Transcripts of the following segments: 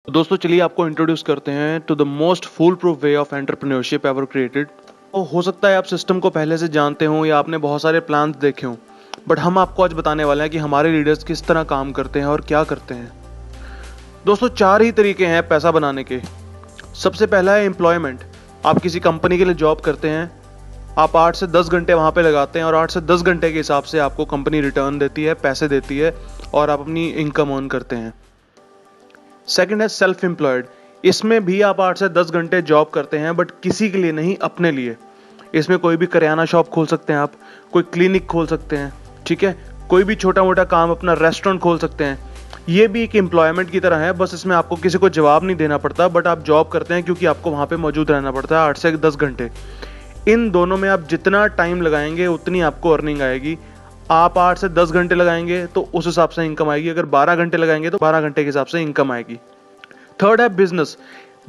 तो दोस्तों चलिए आपको इंट्रोड्यूस करते हैं to the most fool proof way of entrepreneurship ever created. तो हो सकता है आप सिस्टम को पहले से जानते हो या आपने बहुत सारे प्लान्स देखे हों, बट हम आपको आज बताने वाले हैं कि हमारे लीडर्स किस तरह काम करते हैं और क्या करते हैं। दोस्तों 4 ही तरीके हैं पैसा बनाने के। सबसे पहला है एम्प्लॉयमेंट। आप किसी कंपनी के लिए जॉब करते हैं, आप 8 से 10 घंटे वहाँ पे लगाते हैं और 8 से 10 घंटे के हिसाब से आपको कंपनी रिटर्न देती है, पैसे देती है और आप अपनी इनकम अर्न करते हैं। सेकंड है सेल्फ एम्प्लॉयड। इसमें भी आप 8 से 10 घंटे जॉब करते हैं, बट किसी के लिए नहीं, अपने लिए। इसमें कोई भी करियाना शॉप खोल सकते हैं आप, कोई क्लिनिक खोल सकते हैं, ठीक है, कोई भी छोटा मोटा काम, अपना रेस्टोरेंट खोल सकते हैं। ये भी एक एम्प्लॉयमेंट की तरह है, बस इसमें आपको किसी को जवाब नहीं देना पड़ता, बट आप जॉब करते हैं क्योंकि आपको वहाँ पे मौजूद रहना पड़ता है 8 से 10 घंटे। इन दोनों में आप जितना टाइम लगाएंगे उतनी आपको अर्निंग आएगी। आप 8 से 10 घंटे लगाएंगे तो उस हिसाब से इनकम आएगी, अगर 12 घंटे लगाएंगे तो 12 घंटे के हिसाब से इनकम आएगी। थर्ड है बिजनेस।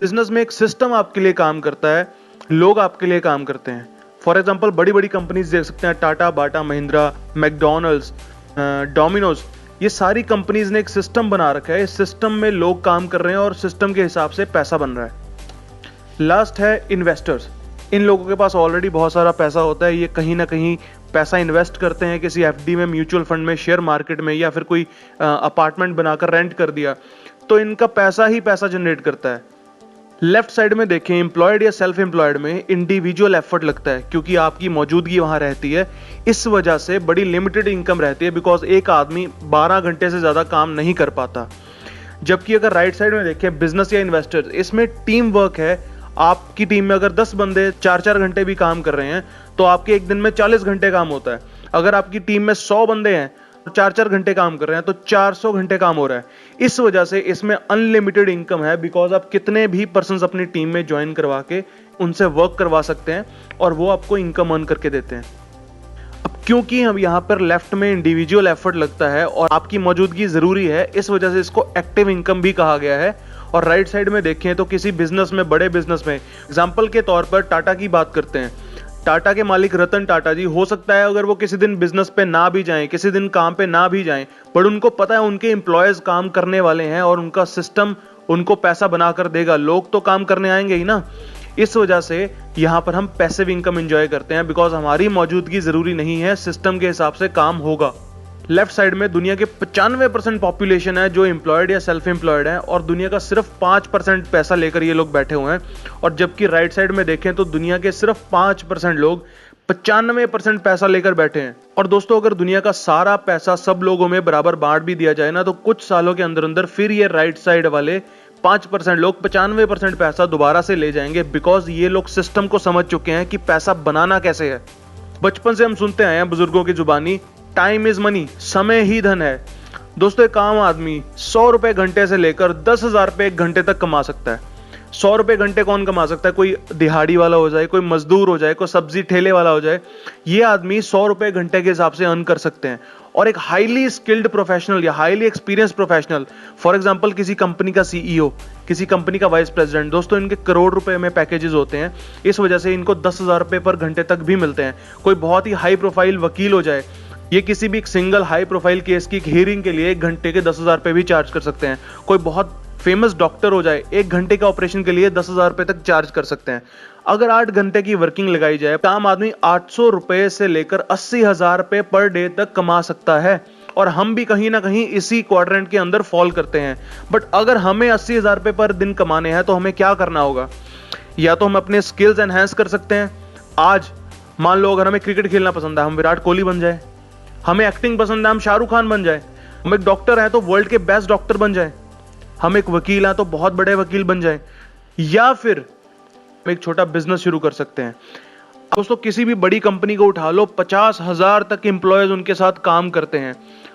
बिजनेस में एक सिस्टम आपके लिए काम करता है, लोग आपके लिए काम करते हैं। फॉर एग्जांपल बड़ी बड़ी कंपनीज देख सकते हैं, टाटा, बाटा, महिंद्रा, मैकडॉनल्ड्स, डोमिनोज। ये सारी कंपनीज ने एक सिस्टम बना रखा है, इस सिस्टम में लोग काम कर रहे हैं और सिस्टम के हिसाब से पैसा बन रहा है। लास्ट है इन्वेस्टर्स। इन लोगों के पास ऑलरेडी बहुत सारा पैसा होता है, ये कहीं ना कहीं पैसा इन्वेस्ट करते हैं किसी एफडी में, म्यूचुअल फंड में, शेयर मार्केट में, या फिर कोई अपार्टमेंट बनाकर रेंट कर दिया, तो इनका पैसा ही पैसा जनरेट करता है। लेफ्ट साइड में देखें, एम्प्लॉयड या सेल्फ एम्प्लॉयड में इंडिविजुअल एफर्ट लगता है क्योंकि आपकी मौजूदगी वहां रहती है, इस वजह से बड़ी लिमिटेड इनकम रहती है, बिकॉज एक आदमी 12 घंटे से ज्यादा काम नहीं कर पाता। जबकि अगर राइट साइड में देखें, बिजनेस या इन्वेस्टर्स, इसमें टीम वर्क है। आपकी टीम में अगर 10 बंदे 4-4 घंटे भी काम कर रहे हैं तो आपके एक दिन में 40 घंटे काम होता है। अगर आपकी टीम में 100 बंदे हैं तो 4-4 घंटे काम कर रहे हैं तो 400 घंटे काम हो रहा है। इस वजह से इसमें अनलिमिटेड इनकम है, बिकॉज आप कितने भी पर्सन्स अपनी टीम में ज्वाइन करवा के उनसे वर्क करवा सकते हैं और वो आपको इनकम अर्न करके देते हैं। अब क्योंकि हम यहाँ पर लेफ्ट में इंडिविजुअल एफर्ट लगता है और आपकी मौजूदगी जरूरी है, इस वजह से इसको एक्टिव इनकम भी कहा गया है। और राइट साइड में देखें तो किसी बिजनेस में, बड़े बिजनेस में, एग्जाम्पल के तौर पर टाटा की बात करते हैं। टाटा के मालिक रतन टाटा जी, हो सकता है अगर वो किसी दिन बिजनेस पे ना भी जाएं, किसी दिन काम पे ना भी जाएं, बट उनको पता है उनके एम्प्लॉयज काम करने वाले हैं और उनका सिस्टम उनको पैसा बनाकर देगा, लोग तो काम करने आएंगे ही ना। इस वजह से यहाँ पर हम पैसिव इनकम एंजॉय करते हैं, बिकॉज हमारी मौजूदगी जरूरी नहीं है, सिस्टम के हिसाब से काम होगा। लेफ्ट साइड में दुनिया के 95% पॉपुलेशन है जो एम्प्लॉयड या सेल्फ एम्प्लॉयड है, और दुनिया का सिर्फ 5% पैसा लेकर ये लोग बैठे हुए हैं। और जबकि राइट साइड में देखें तो दुनिया के सिर्फ 5% लोग 95% पैसा लेकर बैठे हैं। और दोस्तों अगर दुनिया का सारा पैसा सब लोगों में बराबर बांट भी दिया जाए ना, तो कुछ सालों के अंदर अंदर फिर ये राइट साइड वाले 5% लोग 95% पैसा दोबारा से ले जाएंगे, बिकॉज ये लोग सिस्टम को समझ चुके हैं कि पैसा बनाना कैसे है। बचपन से हम सुनते आए हैं बुजुर्गों की जुबानी, टाइम इज मनी, समय ही धन है। दोस्तों एक आम आदमी 100 रुपए घंटे से लेकर 10,000 रुपए एक घंटे तक कमा सकता है। 100 रुपए घंटे कौन कमा सकता है? कोई दिहाड़ी वाला हो जाए, कोई मजदूर हो जाए, कोई सब्जी ठेले वाला हो जाए, ये आदमी 100 रुपए घंटे के हिसाब से अर्न कर सकते हैं। और एक हाईली स्किल्ड प्रोफेशनल या highly experience professional, for example किसी कंपनी का सीईओ, किसी कंपनी का वाइस प्रेसिडेंट, दोस्तों इनके करोड़ रुपए में पैकेजेस होते हैं, इस वजह से इनको 10,000 रुपए पर घंटे तक भी मिलते हैं। कोई बहुत ही हाई प्रोफाइल वकील हो जाए, ये किसी भी एक सिंगल हाई प्रोफाइल केस की हियरिंग के लिए 1 घंटे के 10,000 रुपए भी चार्ज कर सकते हैं। कोई बहुत फेमस डॉक्टर हो जाए, 1 घंटे के ऑपरेशन के लिए 10,000 रुपए तक चार्ज कर सकते हैं। अगर 8 घंटे की वर्किंग लगाई जाए, आम आदमी 800 रुपए से लेकर 80,000 रुपए पर डे तक कमा सकता है। और हम भी कहीं ना कहीं इसी क्वाड्रेंट के अंदर फॉल करते हैं। बट अगर हमें 80,000 रुपए पर दिन कमाने हैं तो हमें क्या करना होगा? या तो हम अपने स्किल्स एनहेंस कर सकते हैं। आज मान लो अगर हमें क्रिकेट खेलना पसंद है, हम विराट कोहली बन जाए। हमें एक्टिंग पसंद है, हम शाहरुख खान बन जाए। हम एक डॉक्टर हैं तो वर्ल्ड के बेस्ट डॉक्टर बन जाए। हम एक वकील हैं तो बहुत बड़े वकील बन जाए। या फिर हम एक छोटा बिजनेस शुरू कर सकते हैं। दोस्तों किसी भी बड़ी कंपनी को उठा लो, 50,000 तक एम्प्लॉयज उनके साथ काम करते हैं।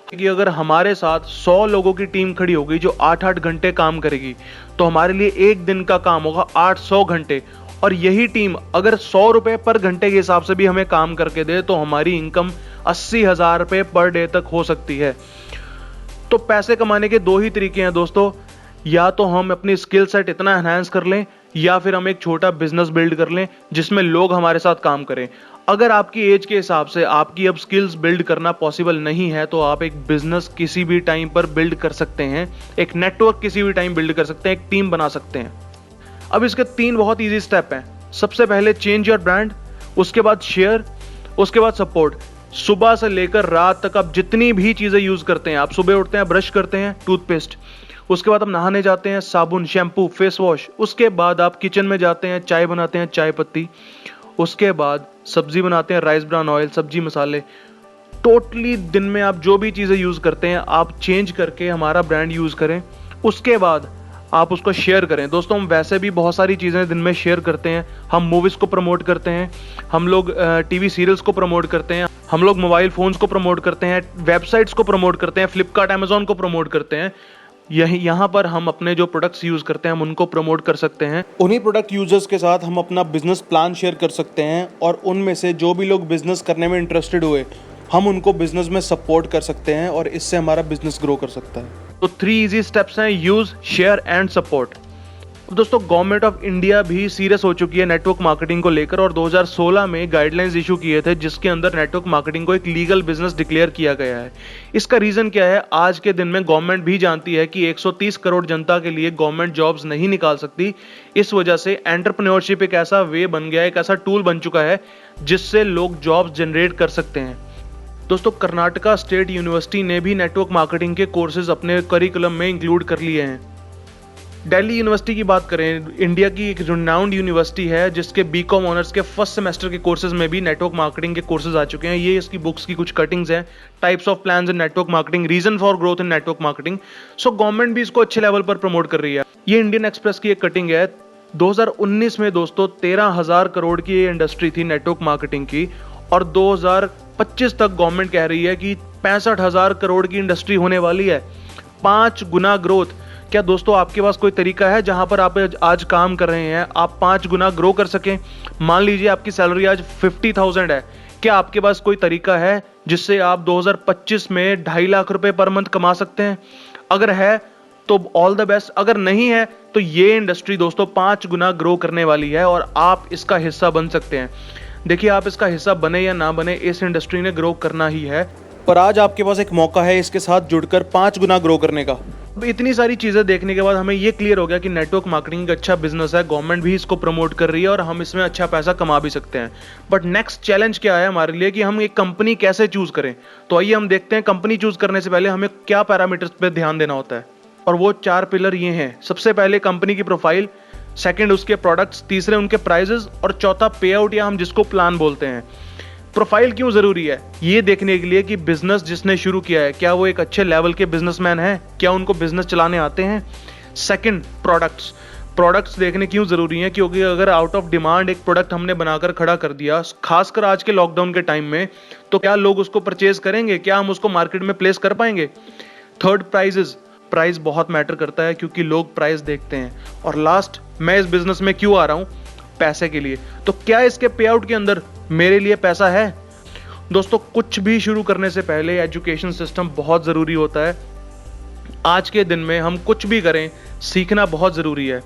क्योंकि अगर हमारे साथ 100 लोगों की टीम खड़ी होगी जो 8-8 घंटे काम करेगी, तो हमारे लिए एक दिन का काम होगा 800 घंटे। और यही टीम अगर 100 रुपए पर घंटे के हिसाब से भी हमें काम करके दे तो हमारी इनकम 80,000 रुपए पर डे तक हो सकती है। तो पैसे कमाने के 2 ही तरीके हैं दोस्तों, या तो हम अपनी स्किल सेट इतना एनहांस कर लें, या फिर हम एक छोटा बिजनेस बिल्ड कर लें जिसमें लोग हमारे साथ काम करें। अगर आपकी एज के हिसाब से आपकी अब स्किल्स बिल्ड करना पॉसिबल नहीं है तो आप एक बिजनेस किसी भी टाइम पर बिल्ड कर सकते हैं, एक नेटवर्क किसी भी टाइम बिल्ड कर सकते हैं, एक टीम बना सकते हैं। अब इसके 3 बहुत इजी स्टेप हैं। सबसे पहले चेंज योर ब्रांड, उसके बाद शेयर, उसके बाद सपोर्ट। सुबह से लेकर रात तक आप जितनी भी चीजें यूज करते हैं, आप सुबह उठते हैं ब्रश करते हैं, टूथपेस्ट, उसके बाद आप नहाने जाते हैं साबुन, शैम्पू, फेस वॉश, उसके बाद आप किचन में जाते हैं, चाय बनाते हैं, चाय पत्ती, उसके बाद सब्जी बनाते हैं, राइस ब्रान ऑयल, सब्जी मसाले। टोटली दिन में आप जो भी चीजें यूज करते हैं आप चेंज करके हमारा ब्रांड यूज करें। उसके बाद आप उसको शेयर करें। दोस्तों, हम वैसे भी बहुत सारी चीजें दिन में शेयर करते हैं। हम मूवीज को प्रमोट करते हैं, हम लोग टीवी सीरियल्स को प्रमोट करते हैं, हम लोग मोबाइल फोन्स को प्रमोट करते हैं, वेबसाइट्स को प्रमोट करते हैं, फ्लिपकार्ट, अमेजोन को प्रमोट करते हैं। यहाँ पर हम अपने जो प्रोडक्ट्स यूज करते हैं हम उनको प्रमोट कर सकते हैं। उन्हीं प्रोडक्ट यूजर्स के साथ हम अपना बिजनेस प्लान शेयर कर सकते हैं और उनमें से जो भी लोग बिजनेस करने में इंटरेस्टेड हुए हम उनको बिजनेस में सपोर्ट कर सकते हैं और इससे हमारा बिजनेस ग्रो कर सकता है। तो 3 इजी स्टेप्स हैं, यूज, शेयर एंड सपोर्ट। अब दोस्तों, गवर्नमेंट ऑफ इंडिया भी सीरियस हो चुकी है नेटवर्क मार्केटिंग को लेकर और 2016 में गाइडलाइंस इशू किए थे जिसके अंदर नेटवर्क मार्केटिंग को एक लीगल बिजनेस डिक्लेयर किया गया है। इसका रीजन क्या है? आज के दिन में गवर्नमेंट भी जानती है कि 130 करोड़ जनता के लिए गवर्नमेंट जॉब्स नहीं निकाल सकती। इस वजह से एंटरप्रेन्योरशिप एक ऐसा वे बन गया है, एक ऐसा टूल बन चुका है जिससे लोग जॉब्स जनरेट कर सकते हैं। दोस्तों, कर्नाटका स्टेट यूनिवर्सिटी ने भी नेटवर्क मार्केटिंग के कोर्सेज अपने करिकुलम में इंक्लूड कर लिए हैं। दिल्ली यूनिवर्सिटी की बात करें, इंडिया की एक रिनाउंड यूनिवर्सिटी है जिसके बीकॉम ऑनर्स के फर्स्ट सेमेस्टर के कोर्सेज में भी नेटवर्क मार्केटिंग के कोर्सेज आ चुके हैं। ये इसकी बुक्स की कुछ कटिंग्स हैं, types of plans in network marketing, reason for growth in network marketing. So government भी इसको अच्छे लेवल पर प्रमोट कर रही है। ये इंडियन एक्सप्रेस की एक कटिंग है। 2019 में दोस्तों 13,000 करोड़ की ये इंडस्ट्री थी नेटवर्क मार्केटिंग की और 2025 तक गवर्नमेंट कह रही है कि 65,000 करोड़ की इंडस्ट्री होने वाली है। 5 गुना ग्रोथ। क्या दोस्तों आपके पास कोई तरीका है जहां पर आप आज काम कर रहे हैं आप 5 गुना ग्रो कर सकें? मान लीजिए आपकी सैलरी आज 50,000 है, क्या आपके पास कोई तरीका है जिससे आप 2025 में 2.5 लाख रुपए पर मंथ कमा सकते हैं? अगर है तो ऑल द बेस्ट, अगर नहीं है तो ये इंडस्ट्री दोस्तों 5 गुना ग्रो करने वाली है और आप इसका हिस्सा बन सकते हैं। देखिए, आप इसका हिस्सा बने या ना बने, इस इंडस्ट्री ने ग्रो करना ही है, पर आज आपके पास एक मौका है इसके साथ जुड़कर 5 गुना ग्रो करने का। अब इतनी सारी चीजें देखने के बाद हमें ये क्लियर हो गया कि नेटवर्क मार्केटिंग एक अच्छा बिजनेस है, गवर्नमेंट भी इसको प्रमोट कर रही है और हम इसमें अच्छा पैसा कमा भी सकते हैं। बट नेक्स्ट चैलेंज क्या है हमारे लिए कि हम एक कंपनी कैसे चूज करें? तो आइए हम देखते हैं कंपनी चूज करने से पहले हमें क्या पैरामीटर्स पे ध्यान देना होता है। और वो 4 पिलर ये हैं। सबसे पहले कंपनी की प्रोफाइल, सेकंड उसके प्रोडक्ट्स, तीसरे उनके प्राइजेस और चौथा पे आउट या हम जिसको प्लान बोलते हैं। प्रोफाइल क्यों जरूरी है? ये देखने के लिए कि बिजनेस जिसने शुरू किया है क्या वो एक अच्छे लेवल के बिजनेसमैन है, क्या उनको बिजनेस चलाने आते हैं। सेकंड, प्रोडक्ट्स देखने क्यों जरूरी है? क्योंकि अगर आउट ऑफ डिमांड एक प्रोडक्ट हमने बनाकर खड़ा कर दिया, खासकर आज के लॉकडाउन के टाइम में, तो क्या लोग उसको परचेज करेंगे? क्या हम उसको मार्केट में प्लेस कर पाएंगे? थर्ड, प्राइस बहुत मैटर करता है क्योंकि लोग प्राइस देखते हैं। और लास्ट, मैं इस बिजनेस में क्यों आ रहा हूं? पैसे के लिए। तो क्या इसके पे आउट के अंदर मेरे लिए पैसा है? दोस्तों, कुछ भी शुरू करने से पहले एजुकेशन सिस्टम बहुत जरूरी होता है। आज के दिन में हम कुछ भी करें, सीखना बहुत जरूरी है।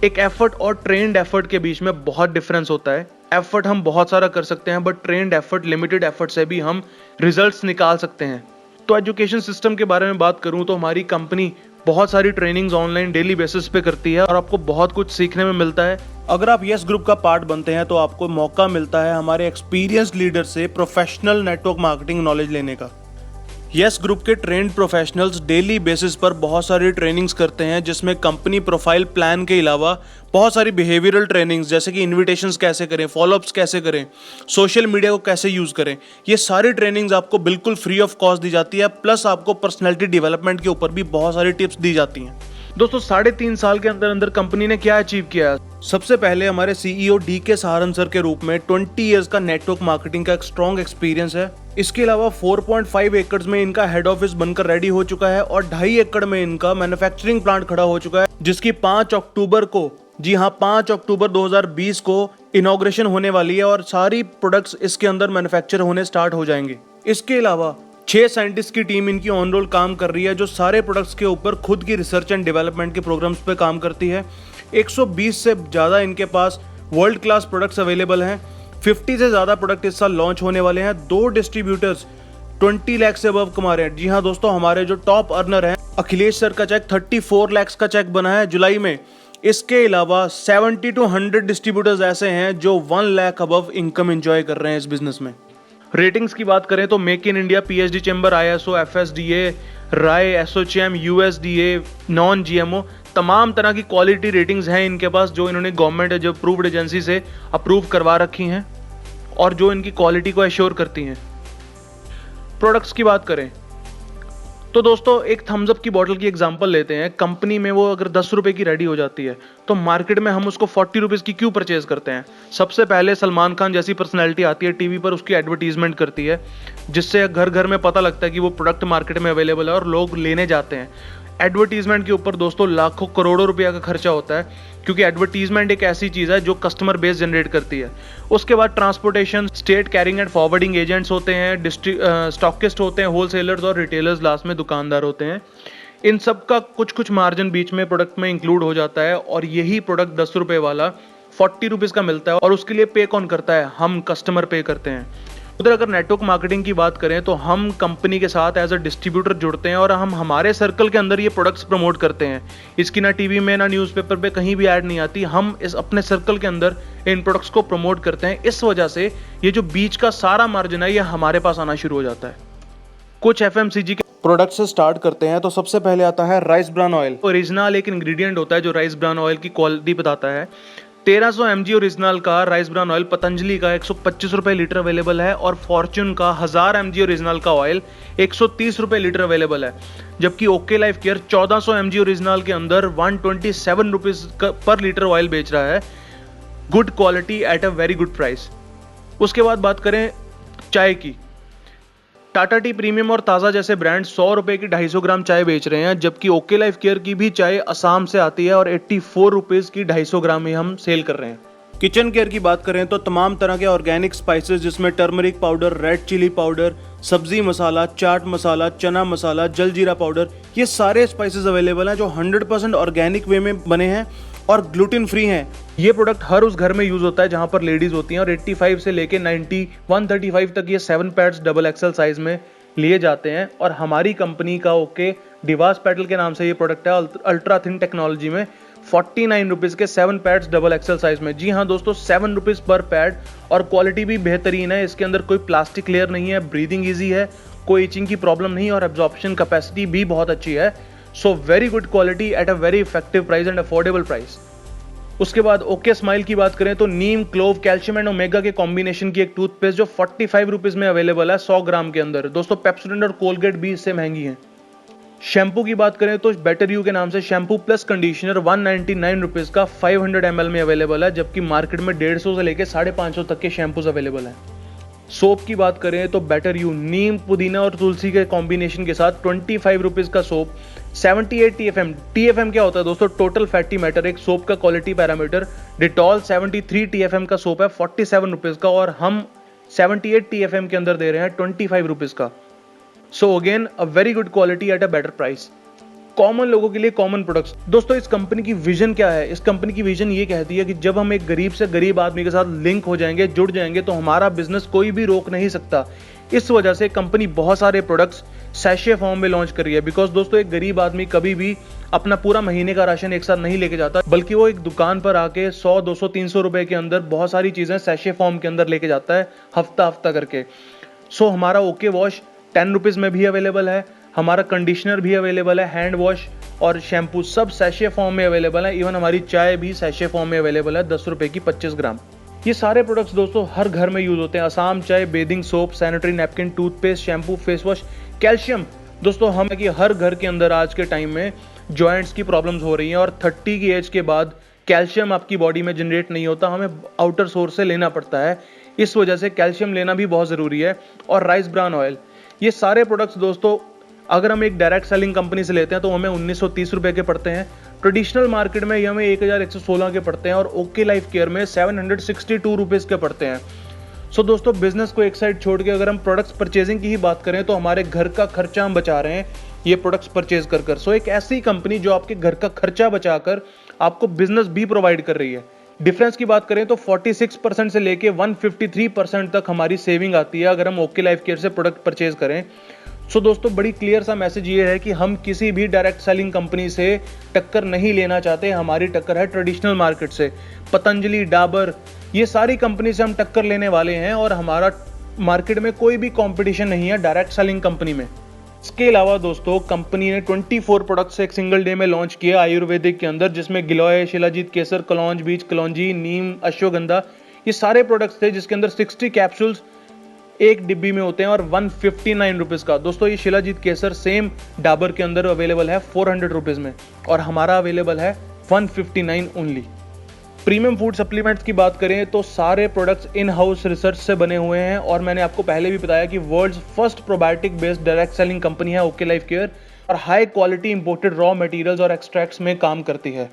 एक एफर्ट और ट्रेंड एफर्ट के बीच में बहुत डिफरेंस होता है। एफर्ट हम बहुत सारा कर सकते हैं but trend effort, limited effort से भी हम रिजल्ट्स निकाल सकते हैं। तो एजुकेशन सिस्टम के बारे में बात करूं तो हमारी कंपनी बहुत सारी ट्रेनिंग्स ऑनलाइन डेली बेसिस पे करती है और आपको बहुत कुछ सीखने में मिलता है। अगर आप यस ग्रुप का पार्ट बनते हैं तो आपको मौका मिलता है हमारे एक्सपीरियंस्ड लीडर से प्रोफेशनल नेटवर्क मार्केटिंग नॉलेज लेने का। यस ग्रुप के ट्रेंड प्रोफेशनल्स डेली बेसिस पर बहुत सारी ट्रेनिंग्स करते हैं जिसमें कंपनी प्रोफाइल प्लान के अलावा बहुत सारी बिहेवियरल ट्रेनिंग्स जैसे कि इन्विटेशंस कैसे करें, फॉलोअप्स कैसे करें, सोशल मीडिया को कैसे यूज़ करें, ये सारी ट्रेनिंग्स आपको बिल्कुल फ्री ऑफ कॉस्ट दी जाती है। प्लस आपको पर्सनैलिटी डेवलपमेंट के ऊपर भी बहुत सारी टिप्स दी जाती हैं। दोस्तों, 3.5 साल के अंदर कंपनी ने क्या अचीव किया? सबसे पहले हमारे सीईओ डी.के. सहारन सर के रूप में 20 इयर्स का नेटवर्क मार्केटिंग का एक स्ट्रॉन्ग एक्सपीरियंस है। इसके अलावा 4.5 एकड़ में इनका हेड ऑफिस बनकर रेडी हो चुका है और 2.5 एकड़ में इनका मैन्युफैक्चरिंग प्लांट खड़ा हो चुका है जिसकी 5 अक्टूबर को, जी हाँ 5 अक्टूबर 2020 को इनॉग्रेशन होने वाली है और सारी प्रोडक्ट्स इसके अंदर मैन्युफैक्चर होने स्टार्ट हो जाएंगे। इसके अलावा 6 साइंटिस्ट की टीम इनकी ऑन रोल काम कर रही है जो सारे प्रोडक्ट्स के ऊपर खुद की रिसर्च एंड डेवलपमेंट के प्रोग्राम्स पे काम करती है। 120 से ज़्यादा इनके पास वर्ल्ड क्लास प्रोडक्ट्स अवेलेबल हैं 50 से ज़्यादा प्रोडक्ट इस साल लॉन्च होने वाले हैं। 2 डिस्ट्रीब्यूटर्स 20 लाख से अबव कमा रहे हैं। जी हाँ दोस्तों, हमारे जो टॉप अर्नर हैं अखिलेश सर का चेक 34 लाख का चेक बना है जुलाई में। इसके अलावा 70 to 100 डिस्ट्रीब्यूटर्स ऐसे हैं जो 1 लाख अबव इनकम एंजॉय कर रहे हैं इस बिजनेस में। रेटिंग्स की बात करें तो make in India, PhD chamber, ISO, FSDA, राय, एसोचैम, USDA, नॉन GMO, तमाम तरह की क्वालिटी रेटिंग्स हैं इनके पास जो इन्होंने गवर्नमेंट जो अप्रूव्ड एजेंसी से अप्रूव करवा रखी हैं और जो इनकी क्वालिटी को एश्योर करती हैं। प्रोडक्ट्स की बात करें तो दोस्तों एक थम्स अप की बोतल की एग्जांपल लेते हैं। कंपनी में वो अगर 10 रुपए की रेडी हो जाती है तो मार्केट में हम उसको 40 रुपीज़ की क्यों परचेज करते हैं? सबसे पहले सलमान खान जैसी पर्सनैलिटी आती है टीवी पर, उसकी एडवर्टीजमेंट करती है जिससे घर घर में पता लगता है कि वो प्रोडक्ट मार्केट में अवेलेबल है और लोग लेने जाते हैं। एडवर्टीजमेंट के ऊपर दोस्तों लाखों करोड़ों रुपया का खर्चा होता है क्योंकि एडवर्टीजमेंट एक ऐसी चीज़ है जो कस्टमर बेस जनरेट करती है। उसके बाद transportation, state carrying and forwarding agents होते हैं, स्टॉकिस्ट होते हैं, होलसेलर्स और रिटेलर्स लास्ट में दुकानदार होते हैं। इन सब का कुछ कुछ मार्जिन बीच में प्रोडक्ट में इंक्लूड हो जाता है और यही प्रोडक्ट 10 रुपये वाला 40 रुपीज़ का मिलता है और उसके लिए पे कौन करता है? हम कस्टमर पे करते हैं। उधर अगर नेटवर्क मार्केटिंग की बात करें तो हम कंपनी के साथ एज अ डिस्ट्रीब्यूटर जुड़ते हैं और हम हमारे सर्कल के अंदर ये प्रोडक्ट्स प्रमोट करते हैं। इसकी ना टीवी में ना न्यूज़पेपर पे कहीं भी ऐड नहीं आती। हम इस अपने सर्कल के अंदर इन प्रोडक्ट्स को प्रमोट करते हैं। इस वजह से ये जो बीच का सारा मार्जिन है ये हमारे पास आना शुरू हो जाता है। कुछ FMCG के प्रोडक्ट से स्टार्ट करते हैं तो सबसे पहले आता है राइस ब्रान ऑयल। ओरिजिनल एक इंग्रेडिएंट होता है जो राइस ब्रान ऑयल की क्वालिटी बताता है। 1300 mg ओरिजिनल का राइस ब्रान ऑयल पतंजलि का 125 रुपये लीटर अवेलेबल है और फॉर्च्यून का 1000 mg ओरिजिनल का ऑयल 130 रुपये लीटर अवेलेबल है। जबकि okay life care 1400 mg original के अंदर 127 रुपीज़ पर लीटर ऑयल बेच रहा है। Good quality at a very good price. उसके बाद बात करें चाय की, टाटा टी प्रीमियम और ताज़ा जैसे ब्रांड 100 रुपये की 250 ग्राम चाय बेच रहे हैं, जबकि ओके लाइफ केयर की भी चाय असम से आती है और 84 रुपीज़ की 250 ग्राम ही हम सेल कर रहे हैं। किचन केयर की बात करें तो तमाम तरह के ऑर्गेनिक स्पाइसेस जिसमें turmeric powder, red chilli powder, सब्जी मसाला, चाट मसाला, चना मसाला, जलजीरा पाउडर, ये सारे स्पाइसेस अवेलेबल हैं जो 100% ऑर्गेनिक वे में बने हैं और ग्लूटेन फ्री हैं। ये प्रोडक्ट हर उस घर में यूज होता है जहां पर लेडीज होती हैं और 85 से लेके 90, 135 तक ये 7 पैड्स डबल XL साइज में लिए जाते हैं। और हमारी कंपनी का ओके डिवास पेटल के नाम से ये प्रोडक्ट है अल्ट्रा थिन टेक्नोलॉजी में 49 रुपीज़ के 7 पैड्स डबल XL साइज में। जी हाँ दोस्तों, 7 रुपीज़ पर पैड और क्वालिटी भी बेहतरीन है। इसके अंदर कोई प्लास्टिक लेयर नहीं है, ब्रीदिंग ईजी है, कोई इचिंग की प्रॉब्लम नहीं और एब्जॉर्प्शन कैपेसिटी भी बहुत अच्छी है। So very good quality at a very effective price and affordable price. उसके बाद ओके स्माइल की बात करें तो नीम, क्लोव, कैल्शियम एंड ओमेगा के कॉम्बिनेशन की एक टूथपेस्ट जो 45 रुपीज़ में अवेलेबल है 100 ग्राम के अंदर। दोस्तों पेप्सोडेंट और कोलगेट भी इससे महंगी हैं। शैम्पू की बात करें तो बेटर यू के नाम से शैम्पू प्लस कंडीशनर 199 रुपीज़ का 500 ml में अवेलेबल है, जबकि मार्केट में 150 से लेकर 550 तक के शैम्पूज अवेलेबल हैं। सोप की बात करें तो बेटर यू नीम, पुदीना और तुलसी के कॉम्बिनेशन के साथ 25 रुपीज़ का सोप 78 TFM। TFM क्या होता है दोस्तों? टोटल फैटी मैटर, एक सोप का क्वालिटी पैरामीटर। डिटॉल 73 TFM का सोप है 47 रुपीज़ का और हम 78 TFM के अंदर दे रहे हैं 25 रुपीज़ का। So again a very good quality at a better price. Common लोगों के लिए कॉमन प्रोडक्ट्स। दोस्तों इस कंपनी की विजन क्या है? इस कंपनी की विजन ये कहती है कि जब हम एक गरीब से गरीब आदमी के साथ लिंक हो जाएंगे, जुड़ जाएंगे, तो हमारा बिजनेस कोई भी रोक नहीं सकता। इस वजह से कंपनी बहुत सारे प्रोडक्ट्स सैशे फॉर्म में लॉन्च कर रही है। बिकॉज दोस्तों एक गरीब आदमी कभी भी अपना पूरा महीने का राशन एक साथ नहीं लेके जाता, बल्कि वो एक दुकान पर आके 100, 200, 300 रुपए के अंदर बहुत सारी चीजें सैशे फॉर्म के अंदर लेके जाता है हफ्ता हफ्ता करके। सो हमारा ओके वॉश 10 रुपीज़ में भी अवेलेबल है, हमारा कंडीशनर भी अवेलेबल है, हैंड वॉश और शैम्पू सब सैशे फॉर्म में अवेलेबल है। इवन हमारी चाय भी सैशे फॉर्म में अवेलेबल है 10 रुपए की 25 ग्राम। ये सारे प्रोडक्ट्स दोस्तों हर घर में यूज होते हैं। असम चाय, bathing soap, sanitary napkin, toothpaste, shampoo, face wash, calcium. दोस्तों हम कि हर घर के अंदर आज के टाइम में जॉइंट्स की प्रॉब्लम्स हो रही हैं और 30 की एज के बाद कैल्शियम आपकी बॉडी में जनरेट नहीं होता, हमें आउटर सोर्स से लेना पड़ता है। इस वजह से कैल्शियम लेना भी बहुत ज़रूरी है। और राइस ब्रान ऑयल, ये सारे प्रोडक्ट्स दोस्तों अगर हम एक डायरेक्ट सेलिंग कंपनी से लेते हैं तो हमें 1930 रुपए के पड़ते हैं। ट्रेडिशनल मार्केट में ये हमें 1116 के पड़ते हैं और ओके लाइफ केयर में 762 रुपीज़ के पड़ते हैं। सो दोस्तों बिजनेस को एक साइड छोड़ के अगर हम प्रोडक्ट्स परचेजिंग की ही बात करें तो हमारे घर का खर्चा हम बचा रहे हैं ये प्रोडक्ट्स परचेज कर। सो एक ऐसी कंपनी जो आपके घर का खर्चा बचाकर आपको बिजनेस भी प्रोवाइड कर रही है, डिफरेंस की बात करें तो 46% से लेके 153% तक हमारी सेविंग आती है अगर हम ओके लाइफ केयर से प्रोडक्ट परचेज करें। सो दोस्तों बड़ी क्लियर सा मैसेज ये है कि हम किसी भी डायरेक्ट सेलिंग कंपनी से टक्कर नहीं लेना चाहते। हमारी टक्कर है ट्रेडिशनल मार्केट से। पतंजलि, डाबर, ये सारी कंपनी से हम टक्कर लेने वाले हैं और हमारा मार्केट में कोई भी कंपटीशन नहीं है डायरेक्ट सेलिंग कंपनी में। इसके अलावा दोस्तों कंपनी ने 24 प्रोडक्ट्स एक सिंगल डे में लॉन्च किए आयुर्वेदिक के अंदर, जिसमें गिलोय, शिलाजीत केसर, कलौंज बीज, कलौंजी, नीम, अश्वगंधा, ये सारे प्रोडक्ट्स थे जिसके अंदर 60 कैप्सूल्स एक डिब्बी में होते हैं और 159 रुपीज़ का। दोस्तों ये शिलाजीत केसर सेम डाबर के अंदर अवेलेबल है 400 रुपीज़ में और हमारा अवेलेबल है 159 ओनली। प्रीमियम फूड सप्लीमेंट्स की बात करें तो सारे प्रोडक्ट्स इन हाउस रिसर्च से बने हुए हैं और मैंने आपको पहले भी बताया कि world's first probiotic based direct selling company है ओके लाइफ केयर और high quality imported raw materials और एक्सट्रैक्ट्स में काम करती है।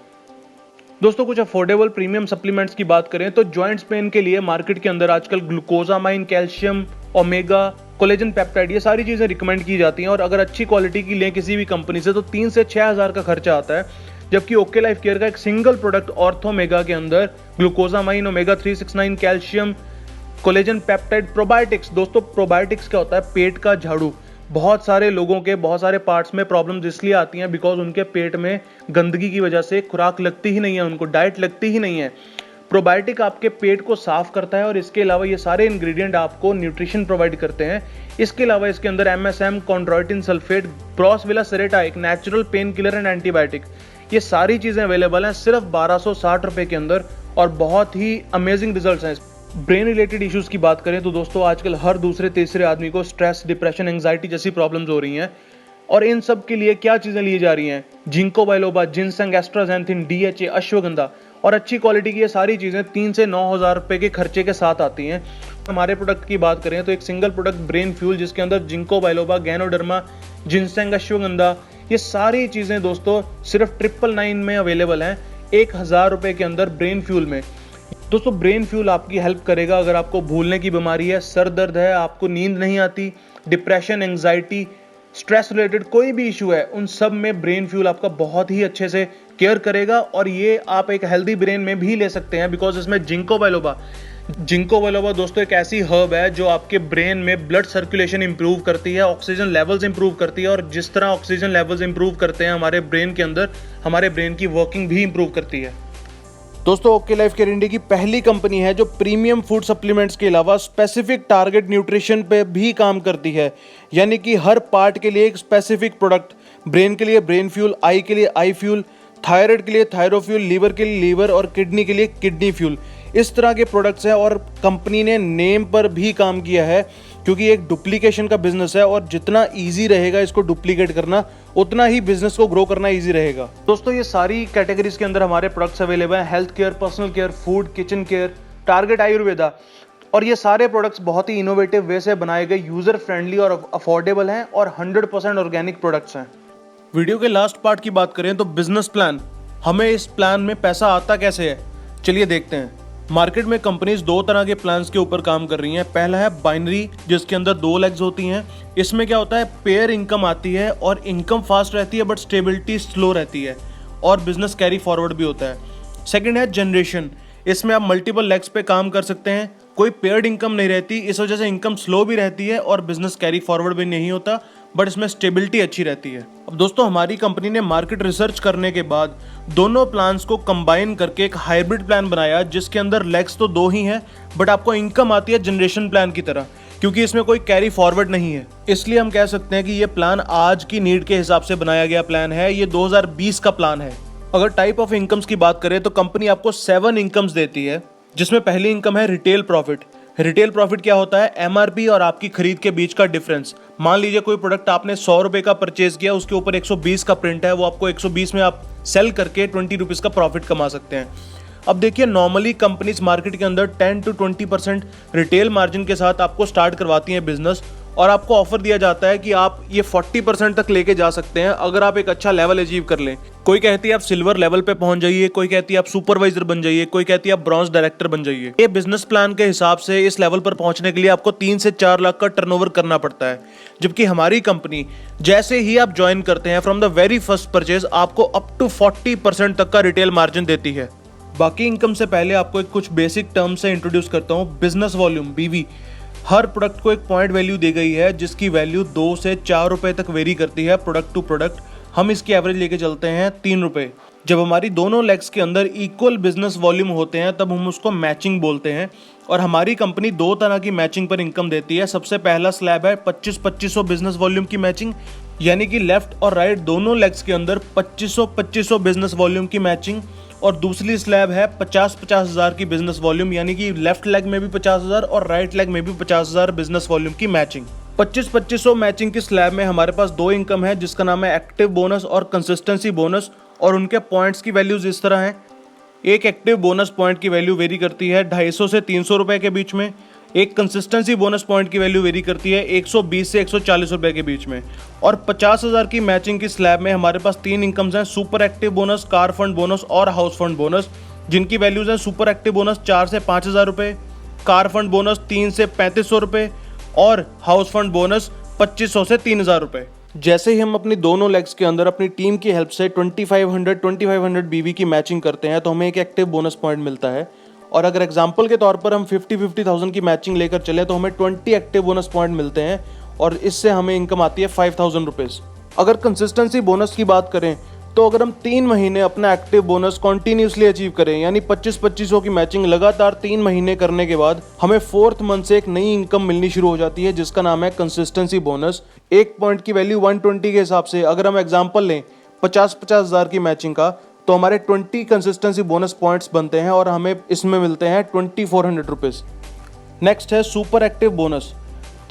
दोस्तों कुछ अफोर्डेबल प्रीमियम सप्लीमेंट्स की बात करें तो जॉइंट्स पेन के लिए मार्केट के अंदर आजकल glucosamine, calcium, omega, collagen peptide, ये सारी चीज़ें रिकमेंड की जाती हैं और अगर अच्छी क्वालिटी की लें किसी भी कंपनी से तो 3 से 6 हज़ार का खर्चा आता है। जबकि ओके लाइफ केयर का एक सिंगल प्रोडक्ट ऑर्थोमेगा के अंदर glucosamine, omega 369, calcium, collagen peptide, probiotics. दोस्तों प्रोबायोटिक्स क्या होता है? पेट का झाड़ू। बहुत सारे लोगों के बहुत सारे पार्ट्स में प्रॉब्लम्स इसलिए आती हैं बिकॉज उनके पेट में गंदगी की वजह से खुराक लगती ही नहीं है, उनको डाइट लगती ही नहीं है। प्रोबायोटिक आपके पेट को साफ करता है और इसके अलावा ये सारे इंग्रेडिएंट आपको न्यूट्रिशन प्रोवाइड करते हैं। इसके अलावा इसके अंदर MSM, कॉन्ड्रोइटिन सल्फेट, ब्रोसविला सेरेटा, एक natural pain killer and antibiotic, ये सारी चीज़ें अवेलेबल हैं सिर्फ 1260 रुपये के अंदर और बहुत ही अमेजिंग रिजल्ट्स हैं। ब्रेन रिलेटेड इश्यूज़ की बात करें तो दोस्तों आजकल हर दूसरे तीसरे आदमी को स्ट्रेस, डिप्रेशन, एंग्जाइटी जैसी प्रॉब्लम्स हो रही हैं और इन सब के लिए क्या चीज़ें ली जा रही हैं? Ginkgo biloba, ginseng, astaxanthin, DHA, ashwagandha और अच्छी क्वालिटी की ये सारी चीज़ें 3 से 9 हज़ार रुपये के खर्चे के साथ आती हैं। हमारे प्रोडक्ट की बात करें तो एक सिंगल प्रोडक्ट ब्रेन फ्यूल जिसके अंदर ginkgo biloba, ganoderma, ginseng, ashwagandha, ये सारी चीज़ें दोस्तों सिर्फ 999 में अवेलेबल हैं 1000 रुपये के अंदर ब्रेन फ्यूल में। दोस्तों ब्रेन फ्यूल आपकी हेल्प करेगा अगर आपको भूलने की बीमारी है, सर दर्द है, आपको नींद नहीं आती, डिप्रेशन, एंग्जाइटी, स्ट्रेस रिलेटेड कोई भी इशू है, उन सब में ब्रेन फ्यूल आपका बहुत ही अच्छे से केयर करेगा और ये आप एक हेल्दी ब्रेन में भी ले सकते हैं बिकॉज इसमें जिंको बाइलोबा दोस्तों एक ऐसी हर्ब है जो आपके ब्रेन में ब्लड सर्कुलेशन इंप्रूव करती है, ऑक्सीजन लेवल्स इंप्रूव करती है और जिस तरह ऑक्सीजन लेवल्स इंप्रूव करते हैं हमारे ब्रेन के अंदर, हमारे ब्रेन की वर्किंग भी इंप्रूव करती है। दोस्तों ओके लाइफ केयर इंडिया की पहली कंपनी है जो प्रीमियम फूड सप्लीमेंट्स के अलावा स्पेसिफिक टारगेट न्यूट्रिशन पे भी काम करती है, यानी कि हर पार्ट के लिए एक स्पेसिफिक प्रोडक्ट। ब्रेन के लिए ब्रेन फ्यूल, आई के लिए आई फ्यूल, थायराइड के लिए थायरोफ्यूल, लीवर के लिए लीवर और किडनी के लिए किडनी फ्यूल, इस तरह के प्रोडक्ट्स हैं। और कंपनी ने नेम पर भी काम किया है क्योंकि एक डुप्लीकेशन का बिजनेस है और जितना ईजी रहेगा इसको डुप्लीकेट करना उतना ही बिजनेस को ग्रो करना ईजी रहेगा। दोस्तों ये सारी कैटेगरीज के अंदर हमारे प्रोडक्ट्स अवेलेबल हैं, health care, personal care, food, kitchen care, target Ayurveda, और ये सारे प्रोडक्ट्स बहुत ही इनोवेटिव वे से बनाए गए, यूजर फ्रेंडली और अफोर्डेबल हैं और 100% ऑर्गेनिक प्रोडक्ट्स हैं। वीडियो के लास्ट पार्ट की बात करें तो बिजनेस प्लान, हमें इस प्लान में पैसा आता कैसे है, चलिए देखते हैं। मार्केट में कंपनीज दो तरह के प्लान्स के ऊपर काम कर रही हैं। पहला है बाइनरी जिसके अंदर 2 लेग्स होती हैं। इसमें क्या होता है, पेयर इनकम आती है और इनकम फास्ट रहती है बट स्टेबिलिटी स्लो रहती है और बिजनेस कैरी फॉरवर्ड भी होता है। सेकंड है जनरेशन, इसमें आप मल्टीपल लेग्स पे काम कर सकते हैं, कोई पेयर्ड इनकम नहीं रहती, इस वजह से इनकम स्लो भी रहती है और बिजनेस कैरी फॉरवर्ड भी नहीं होता बट इसमें स्टेबिलिटी अच्छी रहती है। अब दोस्तों हमारी कंपनी ने मार्केट रिसर्च करने के बाद दोनों प्लान्स को कंबाइन करके एक हाइब्रिड प्लान बनाया जिसके अंदर लेग्स तो 2 ही हैं बट आपको इनकम आती है जनरेशन प्लान की तरह, क्योंकि इसमें कोई कैरी फॉरवर्ड नहीं है। इसलिए हम कह सकते हैं कि ये प्लान आज की नीड के हिसाब से बनाया गया प्लान है, ये 2020 का प्लान है। अगर टाइप ऑफ इनकम्स की बात करें तो कंपनी आपको 7 इनकम्स देती है, जिसमें पहली इनकम है रिटेल प्रॉफिट। रिटेल प्रॉफिट क्या होता है, MRP और आपकी खरीद के बीच का डिफरेंस। मान लीजिए कोई प्रोडक्ट आपने 100 रुपए का परचेज किया, उसके ऊपर 120 का प्रिंट है, वो आपको 120 में आप सेल करके 20 रुपीज़ का प्रॉफिट कमा सकते हैं। अब देखिए नॉर्मली कंपनीज मार्केट के अंदर 10 to 20% रिटेल मार्जिन के साथ आपको स्टार्ट करवाती हैं बिजनेस और आपको ऑफर दिया जाता है कि आप ये 40% तक लेके जा सकते हैं अगर आप एक अच्छा लेवल अचीव कर लें। कोई कहती है आप सिल्वर लेवल पे पहुंच जाइए, कोई कहती है आप सुपरवाइजर बन जाइए, कोई कहती है आप ब्रॉन्ज डायरेक्टर बन जाइए। ये बिजनेस प्लान के हिसाब से इस लेवल पर पहुंचने के लिए आपको 3 से 4 लाख का टर्नओवर करना पड़ता है, जबकि हमारी कंपनी जैसे ही आप ज्वाइन करते हैं from the very first purchase आपको अप टू 40% तक का रिटेल मार्जिन देती है। बाकी इनकम से पहले आपको एक कुछ बेसिक टर्म से इंट्रोड्यूस करता हूँ। बिजनेस वॉल्यूम बीवी, हर प्रोडक्ट को एक पॉइंट वैल्यू दी गई है जिसकी वैल्यू 2 से 4 रुपए तक वेरी करती है प्रोडक्ट टू प्रोडक्ट। हम इसकी एवरेज लेके चलते हैं 3 रुपए। जब हमारी दोनों लेग्स के अंदर इक्वल बिजनेस वॉल्यूम होते हैं तब हम उसको मैचिंग बोलते हैं। और हमारी कंपनी 2 तरह की मैचिंग पर इनकम देती है। सबसे पहला स्लैब है 2500 बिजनेस वॉल्यूम की मैचिंग, यानी कि लेफ्ट और राइट दोनों लेग्स के अंदर 2500 बिजनेस वॉल्यूम की मैचिंग। और दूसरी स्लैब है 50 हज़ार की बिजनेस वॉल्यूम, यानी कि लेफ्ट लेग में भी 50,000 और राइट लेग में भी 50,000 बिजनेस वॉल्यूम की मैचिंग। 2500 मैचिंग की स्लैब में हमारे पास 2 इनकम है जिसका नाम है एक्टिव बोनस और कंसिस्टेंसी बोनस। और उनके पॉइंट्स की वैल्यूज इस तरह हैं। एक एक्टिव बोनस पॉइंट की वैल्यू वेरी करती है 250 से 300 रुपए के बीच में। एक कंसिस्टेंसी बोनस पॉइंट की वैल्यू वेरी करती है 120 से 140 रुपए के बीच में। और 50,000 की मैचिंग की स्लैब में हमारे पास 3 इनकम्स हैं, super active bonus, car fund bonus और हाउस फंड बोनस, जिनकी वैल्यूज हैं सुपर एक्टिव बोनस 4 से 5,000 रुपए, कार फंड बोनस 3 से 3500 रुपए और हाउस फंड बोनस 2500 से 3,000 रुपए। जैसे ही हम अपनी दोनों लेग्स के अंदर अपनी टीम की हेल्प से 2500 बीवी की मैचिंग करते हैं तो हमें एक एक्टिव बोनस पॉइंट मिलता है। और अगर एग्जांपल के तौर पर हम 50,000 की मैचिंग लेकर चले तो हमें 20 एक्टिव बोनस पॉइंट मिलते हैं और इससे हमें इनकम आती है 5,000 रुपीज़। अगर कंसिस्टेंसी बोनस की बात करें तो अगर हम 3 महीने अपना एक्टिव बोनस कॉन्टिन्यूसली अचीव करें, यानी 2500 की मैचिंग लगातार 3 महीने करने के बाद हमें 4th मंथ से एक नई इनकम मिलनी शुरू हो जाती है जिसका नाम है कंसिस्टेंसी बोनस। एक पॉइंट की वैल्यू 120 के हिसाब से अगर हम एग्जांपल लें 50 हज़ार की मैचिंग का, तो हमारे 20 कंसिस्टेंसी बोनस पॉइंट्स बनते हैं और हमें इसमें मिलते हैं 2400 रुपीज़। नेक्स्ट है सुपर एक्टिव बोनस।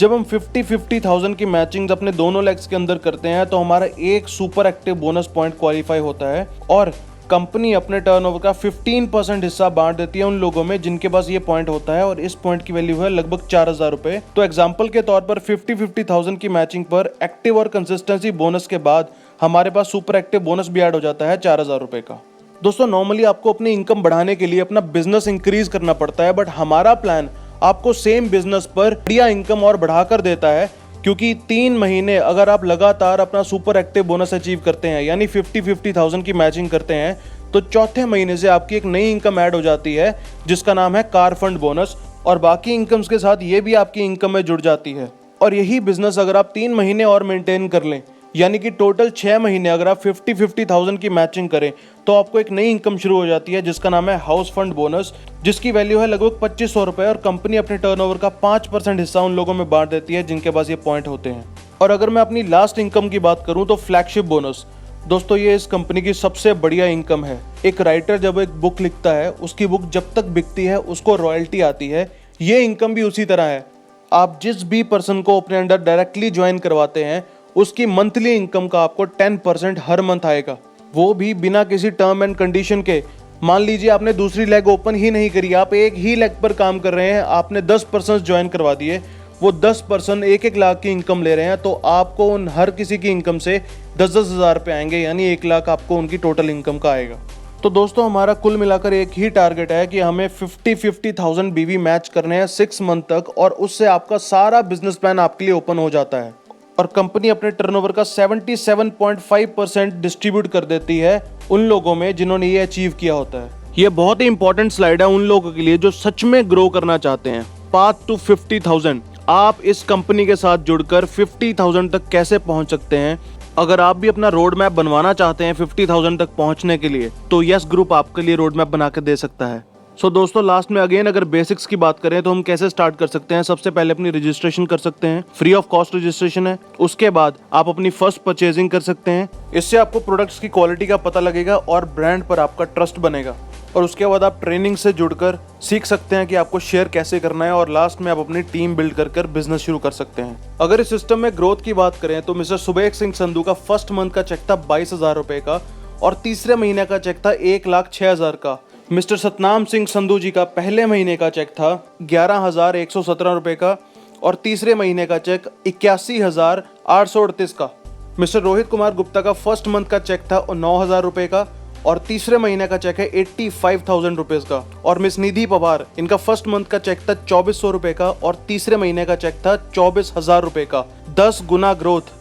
जब हम 50,000 की मैचिंग अपने दोनों लेग्स के अंदर करते हैं तो हमारा एक super active bonus point qualify होता है और कंपनी अपने टर्नओवर का 15% हिस्सा बांट देती है उन लोगों में जिनके पास ये पॉइंट होता है और इस पॉइंट की वैल्यू है लगभग 4,000 रुपए। तो एग्जांपल के तौर पर 50,000 की मैचिंग पर एक्टिव और कंसिस्टेंसी बोनस के बाद हमारे पास सुपर एक्टिव बोनस भी ऐड हो जाता है 4,000 रुपए का। दोस्तों नॉर्मली आपको अपनी इनकम बढ़ाने के लिए अपना बिजनेस इंक्रीज करना पड़ता है, बट हमारा प्लान आपको सेम बिजनेस पर बढ़िया इनकम और बढ़ाकर देता है, क्योंकि 3 महीने अगर आप लगातार अपना सुपर एक्टिव बोनस अचीव करते हैं यानी 50,000 की मैचिंग करते हैं तो चौथे महीने से आपकी एक नई इनकम ऐड हो जाती है जिसका नाम है कार फंड बोनस। और बाकी इनकम्स के साथ ये भी आपकी इनकम में जुड़ जाती है। और यही बिजनेस अगर आप 3 महीने और मेंटेन कर लें, यानी कि टोटल 6 महीने अगर आप 50,000 की मैचिंग करें तो आपको एक नई इनकम शुरू हो जाती है जिसका नाम है हाउस फंड बोनस, जिसकी वैल्यू है लगभग 2500 रुपए और कंपनी अपने टर्नओवर का 5% हिस्सा उन लोगों में बांट देती है जिनके पास ये पॉइंट होते हैं। और अगर मैं अपनी लास्ट इनकम की बात करूं तो फ्लैगशिप बोनस। दोस्तों ये इस कंपनी की सबसे बढ़िया इनकम है। एक राइटर जब एक बुक लिखता है उसकी बुक जब तक बिकती है उसको रॉयल्टी आती है, ये इनकम भी उसी तरह है। आप जिस भी पर्सन को अपने अंडर डायरेक्टली ज्वाइन करवाते हैं उसकी मंथली इनकम का आपको 10% हर मंथ आएगा, वो भी बिना किसी टर्म एंड कंडीशन के। मान लीजिए आपने दूसरी लेग ओपन ही नहीं करी, आप एक ही लेग पर काम कर रहे हैं, आपने 10 पर्सन ज्वाइन करवा दिए, वो 10 पर्सन 1-1 लाख की इनकम ले रहे हैं, तो आपको उन हर किसी की इनकम से 10-10 हज़ार रुपये आएंगे, यानी 1 लाख आपको उनकी टोटल इनकम का आएगा। तो दोस्तों हमारा कुल मिलाकर एक ही टारगेट है कि हमें 50,000 बीवी मैच करने हैं 6 मंथ तक, और उससे आपका सारा बिजनेस प्लान आपके लिए ओपन हो जाता है और कंपनी अपने टर्नओवर का 77.5% डिस्ट्रीब्यूट कर देती है उन लोगों में जिन्होंने ये अचीव किया होता है। ये बहुत ही इंपॉर्टेंट स्लाइड है उन लोगों के लिए जो सच में ग्रो करना चाहते हैं। पाथ टू 50,000, आप इस कंपनी के साथ जुड़कर 50,000 तक कैसे पहुंच सकते हैं। अगर आप भी अपना रोड मैप बनवाना चाहते हैं 50,000 तक पहुंचने के लिए, तो यस ग्रुप आपके लिए रोड मैप बना के दे सकता है। सो दोस्तों लास्ट में अगेन अगर बेसिक्स की बात करें तो हम कैसे स्टार्ट कर सकते हैं। सबसे पहले अपनी रजिस्ट्रेशन कर सकते हैं, फ्री ऑफ कॉस्ट रजिस्ट्रेशन है। उसके बाद आप अपनी फर्स्ट परचेजिंग कर सकते हैं, इससे आपको प्रोडक्ट्स की क्वालिटी का पता लगेगा और ब्रांड पर आपका ट्रस्ट बनेगा। और उसके बाद आप ट्रेनिंग से जुड़कर सीख सकते हैं कि आपको शेयर कैसे करना है, और लास्ट में आप अपनी टीम बिल्ड कर बिजनेस शुरू कर सकते हैं। अगर इस सिस्टम में ग्रोथ की बात करें तो मिस्टर सुबेग सिंह संधू का फर्स्ट मंथ का चेक था 22,000 रुपए का और तीसरे महीने का चेक था 1,06,000 का। मिस्टर सतनाम सिंह संधू जी का पहले महीने का चेक था 11,117 रुपए का और तीसरे महीने का चेक 81,838 का। मिस्टर रोहित कुमार गुप्ता का फर्स्ट मंथ का चेक था 9,000 रुपए का और तीसरे महीने का चेक है 85,000 रुपीज का। और मिस निधि पवार, इनका फर्स्ट मंथ का चेक था 2,400 रुपए का और तीसरे महीने का चेक था 24,000 रुपए का। 10 गुना ग्रोथ।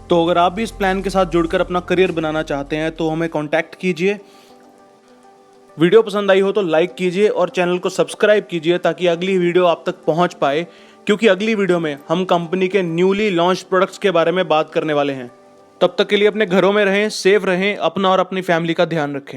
तो अगर आप भी इस प्लान के साथ जुड़कर अपना करियर बनाना चाहते हैं तो हमें कॉन्टैक्ट कीजिए। वीडियो पसंद आई हो तो लाइक कीजिए और चैनल को सब्सक्राइब कीजिए ताकि अगली वीडियो आप तक पहुंच पाए, क्योंकि अगली वीडियो में हम कंपनी के न्यूली लॉन्च प्रोडक्ट्स के बारे में बात करने वाले हैं। तब तक के लिए अपने घरों में रहें, सेफ रहें, अपना और अपनी फैमिली का ध्यान रखें।